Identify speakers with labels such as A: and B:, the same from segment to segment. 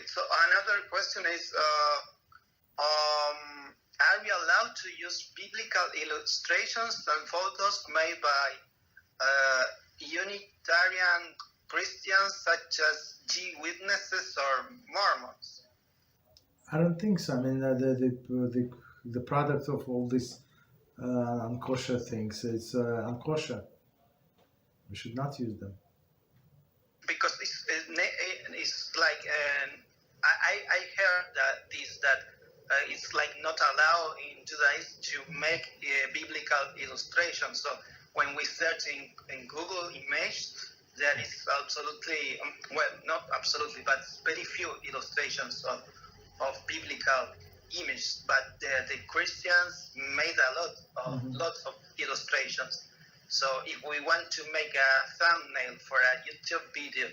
A: so another question is, are we allowed to use biblical illustrations and photos made by Unitarian Christians such as Jehovah's Witnesses or Mormons?
B: I don't think so. I mean, the product of all these unkosher things, it's unkosher. We should not use them.
A: Because it's like, I heard that it's like not allowed in Judaism to make biblical illustrations. So when we search in Google image, there is absolutely, well, not absolutely, but very few illustrations of biblical images. But the Christians made lots of illustrations. So if we want to make a thumbnail for a YouTube video,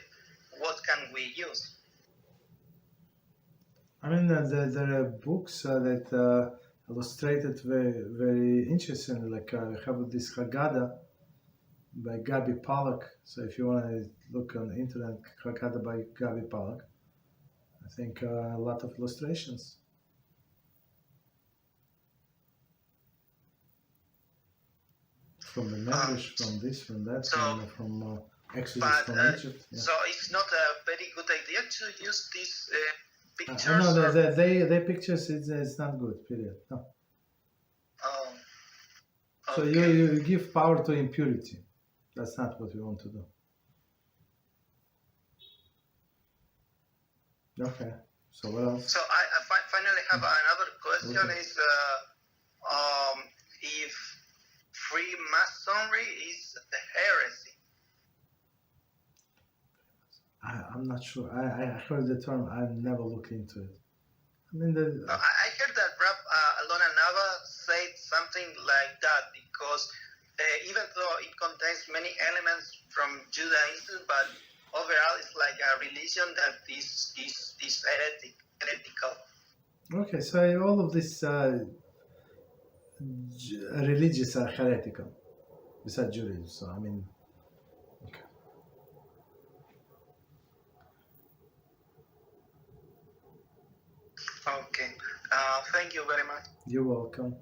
A: what can we use?
B: I mean, there are books that illustrated very, very interesting. Like I have this Haggadah by Gabi Pollock. So if you want to look on the internet, Haggadah by Gabi Pollock, I think a lot of illustrations. From the Medrash, from this, from that, from Exodus, from Egypt. Yeah.
A: So it's not a very good idea to use these pictures?
B: No, they pictures, it's not good, period. No.
A: Oh. Okay.
B: So you give power to impurity. That's not what we want to do. Okay. So what else?
A: So I finally have another question. Okay. Is if Freemasonry is a heresy?
B: I'm not sure. I heard the term. I've never looked into it. I mean,
A: I heard that Alona Nava said something like that because even though it contains many elements from Judaism, but overall it's like a religion that is heretical.
B: Okay, so all of these religions are heretical, besides Judaism. So I mean, okay.
A: Okay. Thank you very much.
B: You're welcome.